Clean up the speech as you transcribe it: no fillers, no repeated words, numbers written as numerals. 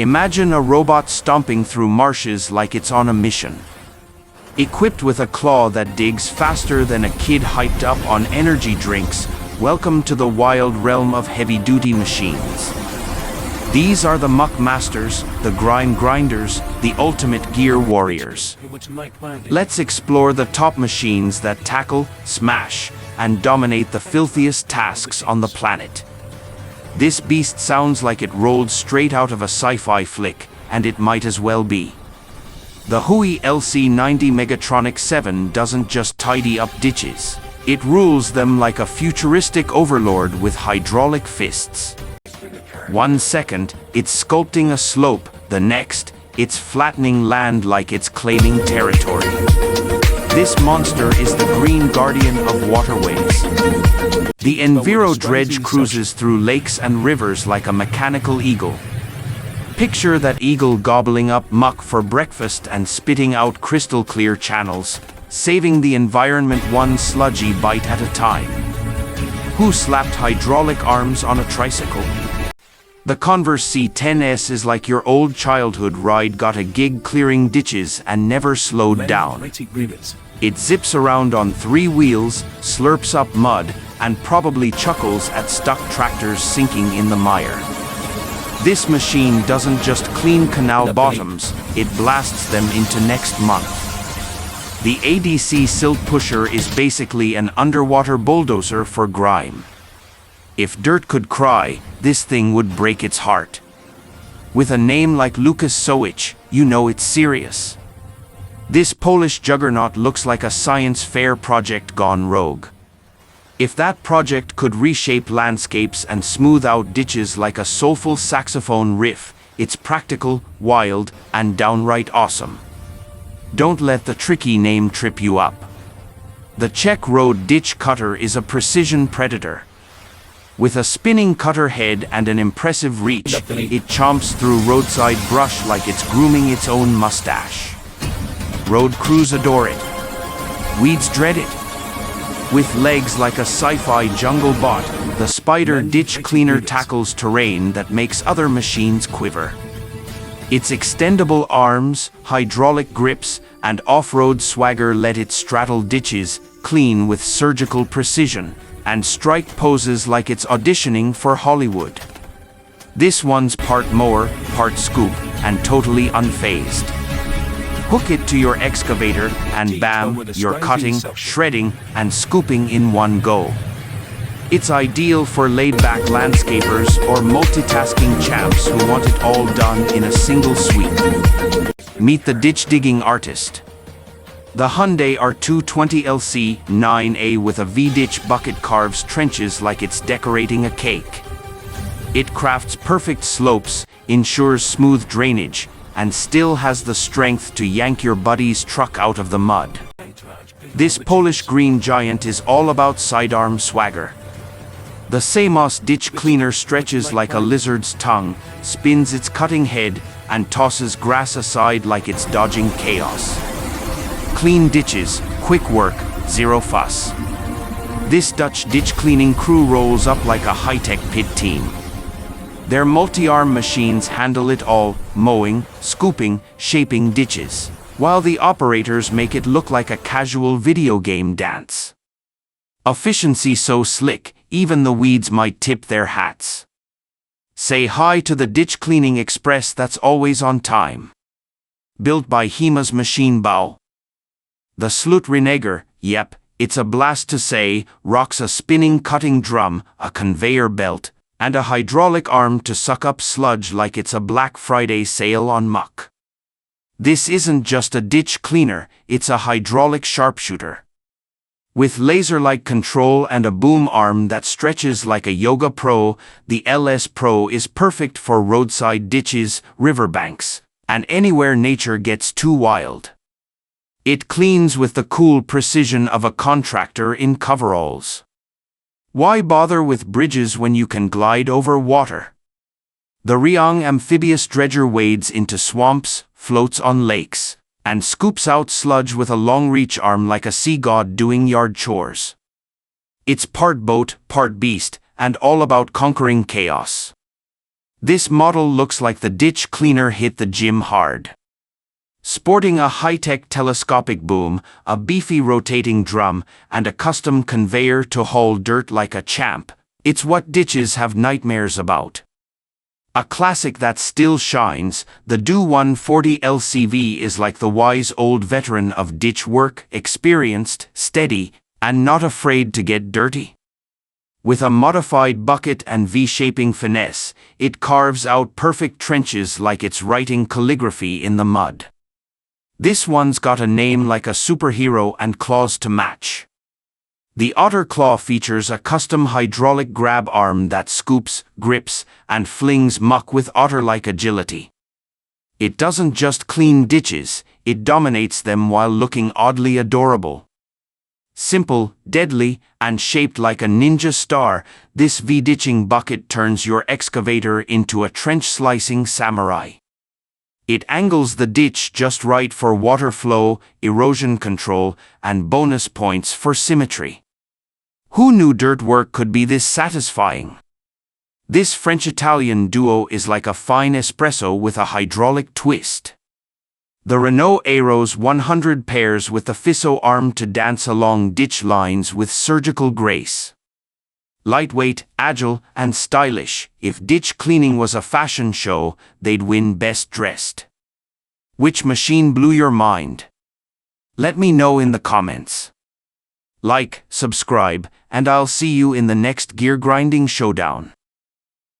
Imagine a robot stomping through marshes like it's on a mission. Equipped with a claw that digs faster than a kid hyped up on energy drinks, welcome to the wild realm of heavy-duty machines. These are the muck masters, the grime grinders, the ultimate gear warriors. Let's explore the top machines that tackle, smash, and dominate the filthiest tasks on the planet. This beast sounds like it rolled straight out of a sci-fi flick, and it might as well be. The HOOBY LC90 Megatronic VII doesn't just tidy up ditches. It rules them like a futuristic overlord with hydraulic fists. 1 second, it's sculpting a slope, the next, it's flattening land like it's claiming territory. This monster is the green guardian of waterways. The Enviro Dredge cruises through lakes and rivers like a mechanical eagle. Picture that eagle gobbling up muck for breakfast and spitting out crystal-clear channels, saving the environment one sludgy bite at a time. Who slapped hydraulic arms on a tricycle? The Converse C10S is like your old childhood ride got a gig clearing ditches and never slowed down. It zips around on 3 wheels, slurps up mud, and probably chuckles at stuck tractors sinking in the mire. This machine doesn't just clean canal bottoms, it blasts them into next month. The ADC Silt Pusher is basically an underwater bulldozer for grime. If dirt could cry, this thing would break its heart. With a name like Lucas Soich, you know it's serious. This Polish juggernaut looks like a science fair project gone rogue. If that project could reshape landscapes and smooth out ditches like a soulful saxophone riff, it's practical, wild, and downright awesome. Don't let the tricky name trip you up. The Czech Road Ditch Cutter is a precision predator. With a spinning cutter head and an impressive reach, it chomps through roadside brush like it's grooming its own mustache. Road crews adore it. Weeds dread it. With legs like a sci-fi jungle bot, the Spider Ditch Cleaner tackles terrain that makes other machines quiver. Its extendable arms, hydraulic grips, and off-road swagger let it straddle ditches, clean with surgical precision, and strike poses like it's auditioning for Hollywood. This one's part mower, part scoop, and totally unfazed. Hook it to your excavator, and bam, you're cutting, shredding, and scooping in one go. It's ideal for laid-back landscapers or multitasking champs who want it all done in a single sweep. Meet the ditch-digging artist. The Hyundai R220LC9A with a V-ditch bucket carves trenches like it's decorating a cake. It crafts perfect slopes, ensures smooth drainage, and still has the strength to yank your buddy's truck out of the mud. This Polish green giant is all about sidearm swagger. The Samos Ditch Cleaner stretches like a lizard's tongue, spins its cutting head, and tosses grass aside like it's dodging chaos. Clean ditches, quick work, zero fuss. This Dutch ditch cleaning crew rolls up like a high-tech pit team. Their multi-arm machines handle it all, mowing, scooping, shaping ditches, while the operators make it look like a casual video game dance. Efficiency so slick, even the weeds might tip their hats. Say hi to the Ditch Cleaning Express that's always on time. Built by HEMA's Machine Bow. The Slut Reneger, yep, it's a blast to say, rocks a spinning cutting drum, a conveyor belt, and a hydraulic arm to suck up sludge like it's a Black Friday sale on muck. This isn't just a ditch cleaner, it's a hydraulic sharpshooter. With laser-like control and a boom arm that stretches like a yoga pro, the LS Pro is perfect for roadside ditches, riverbanks, and anywhere nature gets too wild. It cleans with the cool precision of a contractor in coveralls. Why bother with bridges when you can glide over water? The Ryong Amphibious dredger wades into swamps, floats on lakes, and scoops out sludge with a long reach arm like a sea god doing yard chores. It's part boat, part beast, and all about conquering chaos. This model looks like the ditch cleaner hit the gym hard. Sporting a high-tech telescopic boom, a beefy rotating drum, and a custom conveyor to haul dirt like a champ, it's what ditches have nightmares about. A classic that still shines, the HOOBY LCV is like the wise old veteran of ditch work, experienced, steady, and not afraid to get dirty. With a modified bucket and V-shaping finesse, it carves out perfect trenches like it's writing calligraphy in the mud. This one's got a name like a superhero and claws to match. The Otter Claw features a custom hydraulic grab arm that scoops, grips, and flings muck with otter-like agility. It doesn't just clean ditches, it dominates them while looking oddly adorable. Simple, deadly, and shaped like a ninja star, this V-ditching bucket turns your excavator into a trench-slicing samurai. It angles the ditch just right for water flow, erosion control, and bonus points for symmetry. Who knew dirt work could be this satisfying? This French-Italian duo is like a fine espresso with a hydraulic twist. The Renault Aeros 100 pairs with the Fisso arm to dance along ditch lines with surgical grace. Lightweight, agile, and stylish, if ditch cleaning was a fashion show, they'd win best dressed. Which machine blew your mind? Let me know in the comments. Like, subscribe, and I'll see you in the next gear grinding showdown.